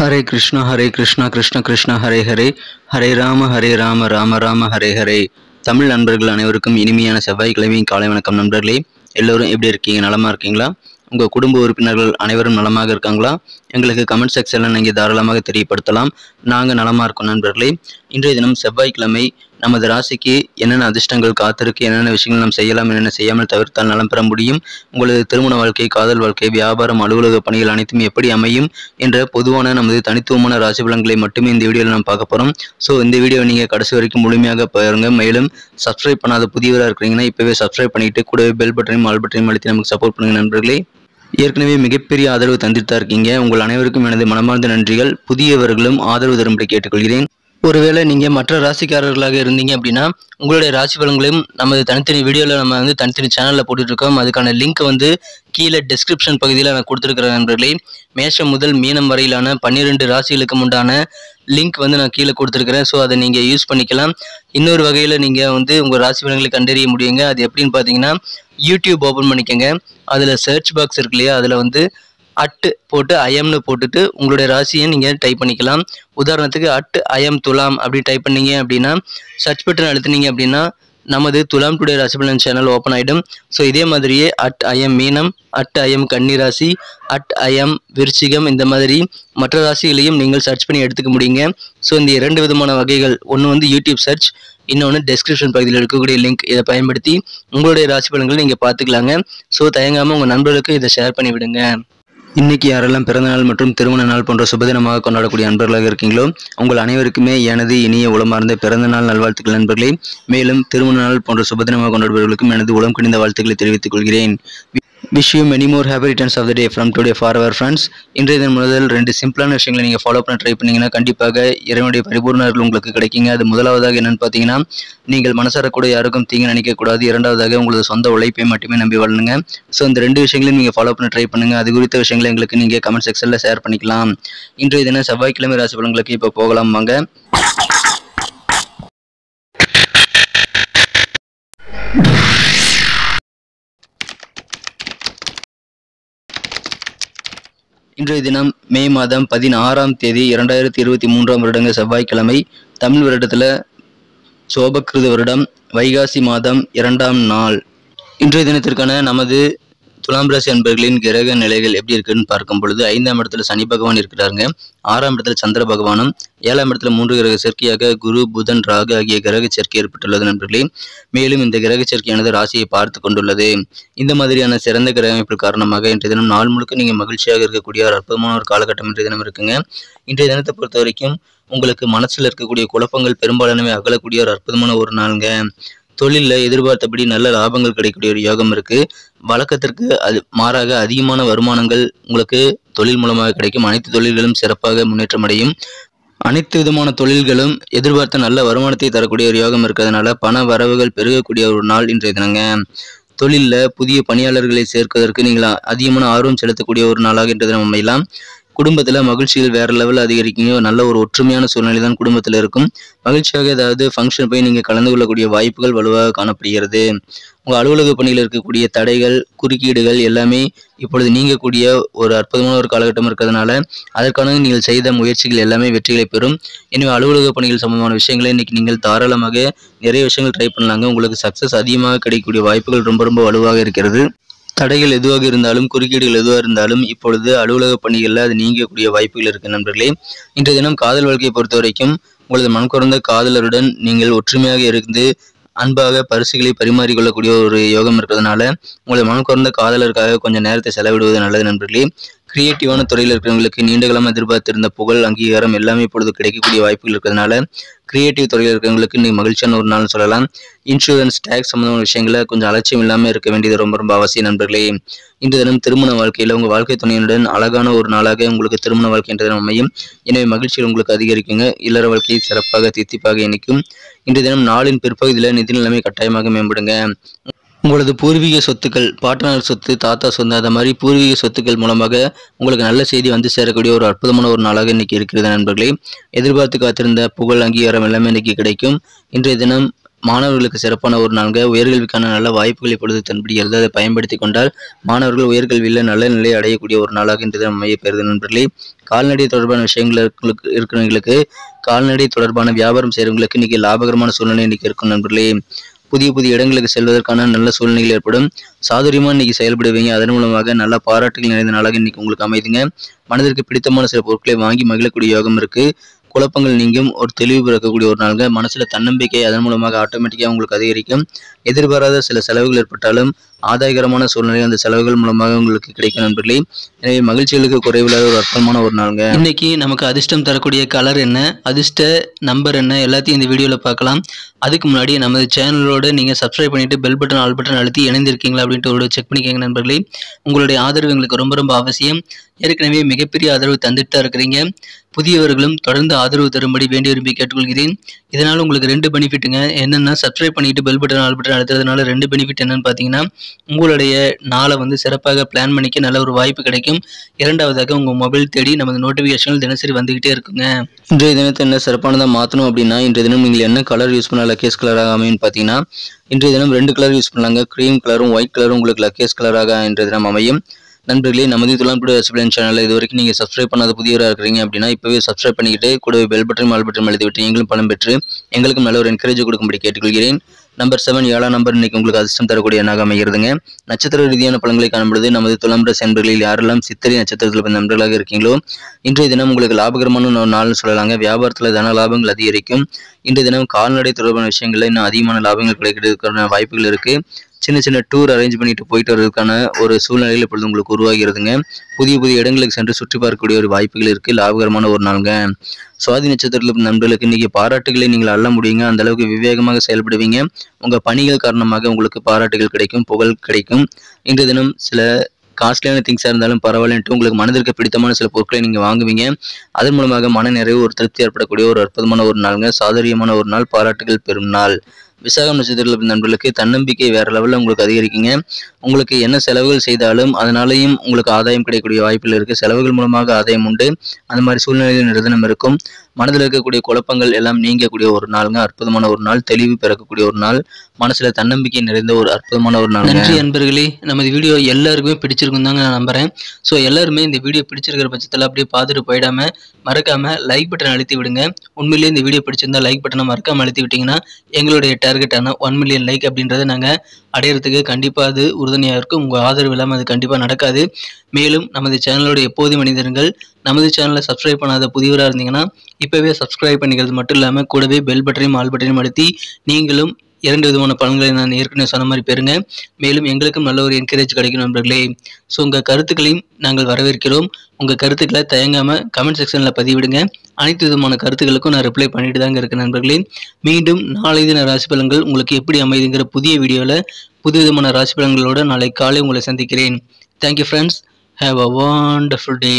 ஹரே கிருஷ்ணா கிருஷ்ண கிருஷ்ண ஹரே ஹரே, ஹரே ராம ராம ராம ஹரே ஹரே. தமிழ் நண்பர்கள் அனைவருக்கும் இனிமையான செவ்வாய்க்கிழமையின் காலை வணக்கம். நண்பர்களே, எல்லோரும் எப்படி இருக்கீங்க? நலமா இருக்கீங்களா? உங்கள் குடும்ப உறுப்பினர்கள் அனைவரும் நலமாக இருக்காங்களா? எங்களுக்கு கமெண்ட் செக்ஷனில் நீங்கள் தாராளமாக தெரியப்படுத்தலாம். நாங்கள் நலமாக இருக்கோம். நண்பர்களே, இன்றைய தினம் செவ்வாய்க்கிழமை நமது ராசிக்கு என்னென்ன அதிர்ஷ்டங்கள் காத்திருக்கு, என்னென்ன விஷயங்கள் நாம் செய்யலாம், என்னென்ன செய்யாமல் தவிர்த்தால் நலம் பெற முடியும், உங்களது திருமண வாழ்க்கை, காதல் வாழ்க்கை, வியாபாரம், அலுவலக பணிகள் அனைத்தும் எப்படி அமையும் என்ற பொதுவான நமது தனித்துவமான ராசி பலன்களை மட்டுமே இந்த வீடியோவில் நாம் பார்க்க போகிறோம். ஸோ இந்த வீடியோ நீங்கள் கடைசி வரைக்கும் முழுமையாக பாருங்க. மேலும் சப்ஸ்கிரைப் பண்ணாத புதியவராக இருக்கிறீங்கன்னா இப்போவே சப்ஸ்கிரைப் பண்ணிட்டு கூடவே பெல் பட்டனையும் ஆல் பட்டனையும் அழுத்தி நமக்கு சப்போர்ட் பண்ணுங்க. நண்பர்களே, ஏற்கனவே மிகப்பெரிய ஆதரவு தந்துட்டு இருக்கீங்க. உங்கள் அனைவருக்கும் எனது மனமார்ந்த நன்றிகள். புதியவர்களும் ஆதரவு தரும்படி கேட்டுக்கொள்கிறேன். ஒருவேளை நீங்கள் மற்ற ராசிக்காரர்களாக இருந்தீங்க அப்படின்னா உங்களுடைய ராசி பலன்களையும் நமது தனித்தனி வீடியோவில் நம்ம தனித்தனி சேனலில் போட்டுட்ருக்கோம். அதுக்கான லிங்க் கீழே டிஸ்கிரிப்ஷன் பகுதியில் நான் கொடுத்துருக்கிறேன். நண்பர்களே, மேஷம் முதல் மீனம் வரையிலான 12 ராசிகளுக்கு உண்டான லிங்க் நான் கீழே கொடுத்துருக்கிறேன். ஸோ அதை நீங்கள் யூஸ் பண்ணிக்கலாம். இன்னொரு வகையில் நீங்கள் உங்கள் ராசி பலன்களை கண்டறிய முடியுங்க. அது எப்படின்னு பார்த்தீங்கன்னா, யூடியூப் ஓப்பன் பண்ணிக்கோங்க. அதில் சர்ச் பாக்ஸ் இருக்கு இல்லையா, அதில் அட்டு போட்டு ஐஎம்னு போட்டுட்டு உங்களுடைய ராசியை நீங்கள் டைப் பண்ணிக்கலாம். உதாரணத்துக்கு @IM துலாம் அப்படி டைப் பண்ணீங்க அப்படின்னா சர்ச் பட்டன் அழுத்தினீங்க அப்படின்னா நமது துலாம் டுடே ராசி பலன் சேனல் ஓப்பன் ஆகிடும். ஸோ இதே மாதிரியே @IM மீனம், @IM கன்னி ராசி, @IM விருச்சிகம், இந்த மாதிரி மற்ற ராசிகளையும் நீங்கள் சர்ச் பண்ணி எடுத்துக்க முடியுங்க. ஸோ இந்த 2 விதமான வகைகள், ஒன்று யூடியூப் சர்ச், இன்னொன்று டெஸ்கிரிப்ஷன் பகுதியில் இருக்கக்கூடிய லிங்க். இதை பயன்படுத்தி உங்களுடைய ராசி பலன்களை நீங்கள் பார்த்துக்கலாங்க. ஸோ தயங்காமல் உங்கள் நண்பர்களுக்கு இதை ஷேர் பண்ணி விடுங்க. இன்னைக்கு யாரெல்லாம் பிறந்தநாள் மற்றும் திருமண நாள் போன்ற சுபதினமாக கொண்டாடக்கூடிய நண்பர்களாக இருக்கீங்களோ உங்கள் அனைவருக்குமே எனது இனிய உளமார்ந்த பிறந்த நாள் நல்வாழ்த்துக்கள் நண்பர்களே. மேலும் திருமண நாள் போன்ற சுபதினமாக கொண்டாடுபவர்களுக்கும் எனது உளம் கனிந்த வாழ்த்துக்களை தெரிவித்துக் கொள்கிறேன். Wish you many more happy returns of the day from today for our friends. இன்றைய தினம் முதல் 2 சிம்பிளான விஷயங்களை நீங்கள் ஃபாலோ பண்ண ட்ரை பண்ணிங்கன்னா கண்டிப்பாக இறைவனுடைய பரிபூர்ணர்கள் உங்களுக்கு கிடைக்குங்க. அது முதலாவதாக என்னென்னு பார்த்தீங்கன்னா, நீங்கள் மனசார கூட யாருக்கும் தீங்கு நினைக்கக்கூடாது. இரண்டாவதாக உங்களது சொந்த உழைப்பை மட்டுமே நம்பி வாழணுங்க. ஸோ இந்த 2 விஷயங்களையும் நீங்கள் ஃபாலோ பண்ண ட்ரை பண்ணுங்கள். அது குறித்த விஷயங்களை எங்களுக்கு நீங்கள் கமெண்ட் செக்ஷனில் ஷேர் பண்ணிக்கலாம். இன்றைய தினம் செவ்வாய்க்கிழமை ராசி பலன்களுக்கு இப்போ போகலாம் வாங்க. இன்றைய தினம் மே மாதம் 16ஆம் தேதி 2023ஆம் வருடங்க செவ்வாய்க்கிழமை. தமிழ் வருடத்தில் சோபக்கிருத வருடம் வைகாசி மாதம் 2ஆம் நாள். இன்றைய தினத்திற்கான நமது துலாம் ராசி அன்பர்களின் கிரக நிலைகள் எப்படி இருக்குன்னு பார்க்கும் பொழுது, 5ஆம் இடத்துல சனி பகவான் இருக்கிறாருங்க. 6ஆம் இடத்துல சந்திர பகவானும், 7ஆம் இடத்துல 3 கிரக சேர்க்கையாக குரு, புதன், ராகு ஆகிய கிரக சேர்க்கை ஏற்பட்டுள்ளது நண்பர்களே. மேலும் இந்த கிரக சேர்க்கையானது ராசியை பார்த்து கொண்டுள்ளது. இந்த மாதிரியான சிறந்த கிரக அமைப்பு காரணமாக இன்றைய தினம் நாள் முழுக்க நீங்கள் மகிழ்ச்சியாக இருக்கக்கூடிய ஒரு அற்புதமான ஒரு காலகட்டம் இன்றைய தினம் இருக்குங்க. இன்றைய தினத்தை பொறுத்த வரைக்கும் உங்களுக்கு மனசில் இருக்கக்கூடிய குழப்பங்கள் பெரும்பாலானவை அகலக்கூடிய ஒரு அற்புதமான ஒரு நாளுங்க. தொழிலில் எதிர்பார்த்தபடி நல்ல லாபங்கள் கிடைக்கக்கூடிய ஒரு யோகம் இருக்கு. வழக்கத்திற்கு மாறாக அதிகமான வருமானங்கள் உங்களுக்கு தொழில் மூலமாக கிடைக்கும். அனைத்து தொழில்களும் சிறப்பாக முன்னேற்றம் அடையும். அனைத்து விதமான தொழில்களும் எதிர்பார்த்த நல்ல வருமானத்தை தரக்கூடிய ஒரு யோகம் இருக்கிறதுனால பண வரவுகள் பெருகக்கூடிய ஒரு நாள் இன்றைய தினங்க. தொழிலில் புதிய பணியாளர்களை சேர்ப்பதற்கு நீங்கள் அதிகமான ஆர்வம் செலுத்தக்கூடிய ஒரு நாளாக இன்றைய தினம் அமையலாம். குடும்பத்தில் மகிழ்ச்சிகள் வேறு லெவலில் அதிகரிக்குங்க. நல்ல ஒரு ஒற்றுமையான சூழ்நிலை தான் குடும்பத்தில் இருக்கும். மகிழ்ச்சியாக ஏதாவது ஃபங்க்ஷன் போய் நீங்கள் கலந்து கொள்ளக்கூடிய வாய்ப்புகள் வலுவாக காணப்படுகிறது. உங்கள் அலுவலக பணியில் இருக்கக்கூடிய தடைகள், குறுக்கீடுகள் எல்லாமே இப்பொழுது நீங்கக்கூடிய ஒரு அற்புதமான ஒரு காலகட்டம் இருக்கிறதுனால அதற்கான நீங்கள் செய்த முயற்சிகள் எல்லாமே வெற்றிகளை பெறும். எனவே அலுவலக பணிகள் சம்பந்தமான விஷயங்களை இன்றைக்கி நீங்கள் தாராளமாக நிறைய விஷயங்கள் ட்ரை பண்ணலாங்க. உங்களுக்கு சக்ஸஸ் அதிகமாக கிடைக்கக்கூடிய வாய்ப்புகள் ரொம்ப ரொம்ப வலுவாக இருக்கிறது. தடைகள் எதுவாக இருந்தாலும், குறுக்கீடுகள் எதுவாக இருந்தாலும் இப்பொழுது அலுவலக பணிகளில் அது நீங்கக்கூடிய வாய்ப்புகள் இருக்குது நண்பர்களே. இன்றைய தினம் காதல் வாழ்க்கையை பொறுத்த வரைக்கும் உங்களது மனக்குறந்த காதலருடன் நீங்கள் ஒற்றுமையாக இருந்து அன்பாக பரிசுகளை பரிமாறிக்கொள்ளக்கூடிய ஒரு யோகம் இருக்கிறதுனால உங்களது மனக்குறந்த காதலருக்காக கொஞ்சம் நேரத்தை செலவிடுவது நல்லது நண்பர்களே. கிரியேட்டிவான துறையில் இருக்கிறவங்களுக்கு நீண்ட காலமாக எதிர்பார்த்திருந்த புகழ், அங்கீகாரம் எல்லாமே இப்பொழுது கிடைக்கக்கூடிய வாய்ப்புகள் இருக்கிறதுனால கிரியேட்டிவ் துறையில் இருக்கிறவங்களுக்கு இன்னைக்கு மகிழ்ச்சியான ஒரு நாள் சொல்லலாம். இன்சூரன்ஸ், டேக்ஸ் சம்பந்தமான விஷயங்களை கொஞ்சம் அலட்சியம் இல்லாமல் இருக்க வேண்டியது ரொம்ப ரொம்ப அவசியம் நண்பர்களே. இன்று தினம் திருமண வாழ்க்கையில் உங்கள் வாழ்க்கை துணையுடன் அழகான ஒரு நாளாக உங்களுக்கு திருமண வாழ்க்கை என்ற தினம் அமையும். எனவே மகிழ்ச்சிகள் உங்களுக்கு அதிகரிக்குங்க. இல்லற வாழ்க்கையை சிறப்பாக தித்திப்பாக இணைக்கும். இன்றைய தினம் நாளின் பிற்பகுதியில் நிதி நிலைமை கட்டாயமாக மேம்படுங்க. உங்களது பூர்வீக சொத்துக்கள், பாட்டனார் சொத்து, தாத்தா சொத்து, அந்த மாதிரி பூர்வீக சொத்துக்கள் மூலமாக உங்களுக்கு நல்ல செய்தி சேரக்கூடிய ஒரு அற்புதமான ஒரு நாளாக இன்னைக்கு இருக்கிறது நண்பர்களே. எதிர்பார்த்து காத்திருந்த புகழ், அங்கீகாரம் எல்லாமே இன்னைக்கு கிடைக்கும். இன்றைய தினம் மாணவர்களுக்கு சிறப்பான ஒரு நான்கு உயர்கல்விக்கான நல்ல வாய்ப்புகள் இப்பொழுது தென்படுகிறது. அதை பயன்படுத்தி கொண்டால் மாணவர்கள் உயர்கல்வியில் நல்ல நிலையை அடையக்கூடிய ஒரு நாளாக இன்று தினம் அமையப்பெறுது நண்பர்களே. கால்நடை தொடர்பான விஷயங்கள் இருக்கிறவங்களுக்கு, கால்நடை தொடர்பான வியாபாரம் செய்கிறவங்களுக்கு இன்னைக்கு லாபகரமான சூழ்நிலை இன்னைக்கு இருக்கும் நண்பர்களே. புதிய புதிய இடங்களுக்கு செல்வதற்கான நல்ல சூழ்நிலைகள் ஏற்படும். சாதுரியமா இன்னைக்கு செயல்படுவீங்க. அதன் மூலமாக நல்ல பாராட்டுகள் நிறைந்த நாளாக இன்னைக்கு உங்களுக்கு அமைதுங்க. மனதிற்கு பிடித்தமான சில பொருட்களை வாங்கி மகிழக்கூடிய யோகம் இருக்கு. குழப்பங்கள் நீங்கும், ஒரு தெளிவு பிறக்கக்கூடிய ஒரு நாளுங்க. மனசுல தன்னம்பிக்கை அதன் மூலமாக ஆட்டோமேட்டிக்காக உங்களுக்கு அதிகரிக்கும். எதிர்பாராத சில செலவுகள் ஏற்பட்டாலும் ஆதாயகரமான சூழ்நிலை அந்த செலவுகள் மூலமாக உங்களுக்கு கிடைக்கும் நண்பர்களே. எனவே மகிழ்ச்சிகளுக்கு குறைவில்லாத ஒரு அற்புதமான ஒரு நாளுங்க. இன்னைக்கு நமக்கு அதிர்ஷ்டம் தரக்கூடிய கலர் என்ன, அதிர்ஷ்ட நம்பர் என்ன, எல்லாத்தையும் இந்த வீடியோவில் பார்க்கலாம். அதுக்கு முன்னாடி நமது சேனலோட நீங்கள் சப்ஸ்கிரைப் பண்ணிட்டு பெல் பட்டன் ஆல் பட்டன் அழுத்தி இணைந்திருக்கீங்களா அப்படின்ட்டு ஒரு செக் பண்ணிக்கோங்க நண்பர்களே. உங்களுடைய ஆதரவு எங்களுக்கு ரொம்ப ரொம்ப அவசியம். ஏற்கனவே மிகப்பெரிய ஆதரவு தந்துட்டு தான் இருக்கிறீங்க. புதியவர்களும் தொடர்ந்து ஆதரவு தரும்படி வேண்டி விரும்பி கேட்டுக்கொள்கிறேன். இதனால் உங்களுக்கு 2 பெனிஃபிட்டுங்க. என்னென்னா, சப்ஸ்கிரைப் பண்ணிட்டு பெல் பட்டன் ஆல் பட்டன் அழுத்துறதுனால 2 பெனிஃபிட் என்னன்னு பார்த்தீங்கன்னா, உங்களுடைய நாளை வந்து சிறப்பாக பிளான் பண்ணிக்க நல்ல ஒரு வாய்ப்பு கிடைக்கும். இரண்டாவதாக உங்கள் மொபைல் தேடி நமது நோட்டிஃபிகேஷன்கள் தினசரி வந்துகிட்டே இருக்குங்க. இன்றைய தினத்தை என்ன சிறப்பானதாக மாற்றணும் அப்படின்னா, இன்றைய தினம் நீங்கள் என்ன கலர் யூஸ் பண்ணால் லக்கேஸ் கலராக அமையும் பார்த்தீங்கன்னா, இன்றைய தினம் 2 கலர் யூஸ் பண்ணலாங்க. க்ரீம் கலரும் ஒயிட் கலரும் உங்களுக்கு லக்கேஸ் கலராக இன்றைய தினம் அமையும். நண்பர்களே, நமது துலாம்புடி எக்ஸ்பிளைன் சேனலில் இது வரைக்கும் நீங்கள் சப்ஸ்கிரைப் பண்ணாத புதியவராக இருக்கிறீங்க அப்படின்னா இப்போவே சப்ஸ்கிரைப் பண்ணிக்கிட்டு கூடவே பெல் பட்டன் ஆல் பட்டன் எழுதி விட்டு நீங்களும் பலம் பெற்று எங்களுக்கும் நல்ல ஒரு என்கரேஜ் கொடுக்கும்படி கேட்டுக்கொள்கிறேன். நம்பர் 7 7ஆம் நம்பர் இன்னைக்கு உங்களுக்கு அதிர்ஷ்டம் தரக்கூடிய எண்ணாக அமைகிறதுங்க. நட்சத்திர ரீதியான பலன்களை காணும்பொழுது நமது துலாம்பரசு நண்பர்களில் யாரெல்லாம் சித்திரை நட்சத்திரத்தில் பிறந்த நண்பர்களாக இருக்கீங்களோ இன்றைய தினம் உங்களுக்கு லாபகரமான ஒரு நாள்னு சொல்லலாங்க. வியாபாரத்தில் தன லாபங்கள் அதிகரிக்கும். இன்றைய தினம் கால்நடை தொடர்பான விஷயங்களில் இன்னும் அதிகமான லாபங்கள் கிடைக்கிறதுக்கான வாய்ப்புகள் இருக்கு. சின்ன சின்ன டூர் அரேஞ்ச் பண்ணிட்டு போயிட்டு வர்றதுக்கான ஒரு சூழ்நிலையில் இப்பொழுது உங்களுக்கு உருவாகிறதுங்க. புதிய புதிய இடங்களுக்கு சென்று சுற்றி பார்க்கக்கூடிய ஒரு வாய்ப்புகள் இருக்குது. லாபகரமான ஒரு நாளுங்க. சுவாதி நட்சத்திரத்தில் நண்பர்களுக்கு இன்னைக்கு பாராட்டுகளை நீங்கள் அள்ள முடியுங்க. அந்த அளவுக்கு விவேகமாக செயல்படுவீங்க. உங்கள் பணிகள் காரணமாக உங்களுக்கு பாராட்டுகள் கிடைக்கும், புகழ் கிடைக்கும். இன்றைய தினம் சில காஸ்ட்லியான திங்ஸாக இருந்தாலும் பரவாயில்லன்ட்டு உங்களுக்கு மனதிற்கு பிடித்தமான சில பொருட்களை நீங்கள் வாங்குவீங்க. அதன் மூலமாக மன நிறைவு, ஒரு திருப்தி ஏற்படக்கூடிய ஒரு அற்புதமான ஒரு நாளுங்க. சாதுரியமான ஒரு நாள், பாராட்டுகள் பெறும் நாள். விசாகம் நட்சத்திரத்தில் நண்பர்களுக்கு தன்னம்பிக்கை வேற லெவலில் உங்களுக்கு அதிகரிக்குங்க. உங்களுக்கு என்ன செலவுகள் செய்தாலும் அதனாலையும் உங்களுக்கு ஆதாயம் கிடைக்கக்கூடிய வாய்ப்புகள் இருக்குது. செலவுகள் மூலமாக ஆதாயம் உண்டு. அந்த மாதிரி சூழ்நிலையில் நிறுவனம் இருக்கும். மனதில் இருக்கக்கூடிய குழப்பங்கள் எல்லாம் நீங்கக்கூடிய ஒரு நாளுங்க. அற்புதமான ஒரு நாள், தெளிவு பிறக்கக்கூடிய ஒரு நாள், மனசுல தன்னம்பிக்கை நிறைந்த ஒரு அற்புதமான ஒரு நாள். நன்றி நண்பர்களே. நமது வீடியோ எல்லாருக்குமே பிடிச்சிருக்கும் தாங்க நான் நம்புறேன். ஸோ எல்லாருமே இந்த வீடியோ பிடிச்சிருக்கிற பட்சத்தில் அப்படியே பார்த்துட்டு போயிடாம மறக்காம லைக் பட்டன் அழுத்தி விடுங்க. உண்மையிலேயே இந்த வீடியோ பிடிச்சிருந்தா லைக் பட்டனை மறக்காம அழுத்தி விட்டீங்கன்னா எங்களுடைய டார்கெட்டான 1 மில்லியன் லைக் அப்படின்றத நாங்கள் அடையிறதுக்கு கண்டிப்பாக அது உறுதுணையாக இருக்கும். உங்கள் ஆதரவு இல்லாமல் அது கண்டிப்பாக நடக்காது. மேலும் நமது சேனலோட எப்போதும் மனிதர்கள் நமது சேனலை சப்ஸ்கிரைப் பண்ணாத புதியவராக இருந்தீங்கன்னா இப்போவே சப்ஸ்கிரைப் பண்ணிக்கிறது மட்டும் இல்லாமல் கூடவே பெல் பட்டனையும் ஆல் பட்டனையும் அழுத்தி நீங்களும் 2 விதமான பலன்களை நான் ஏற்கனவே சொன்ன மாதிரி பெறுங்க. மேலும் எங்களுக்கும் நல்ல ஒரு என்கரேஜ் கிடைக்கும் நண்பர்களே. ஸோ உங்கள் கருத்துக்களையும் நாங்கள் வரவேற்கிறோம். உங்கள் கருத்துக்களை தயங்காமல் கமெண்ட் செக்ஷனில் பதிவிடுங்க. அனைத்து விதமான கருத்துக்களுக்கும் நான் ரிப்ளை பண்ணிட்டு தாங்க இருக்கேன் நண்பர்களே. மீண்டும் நாளை தின ராசி பலன்கள் உங்களுக்கு எப்படி அமைதுங்கிற புதிய வீடியோவில் புது விதமான ராசி பலன்களோடு நாளை காலை உங்களை சந்திக்கிறேன். Thank you friends. Have a wonderful day.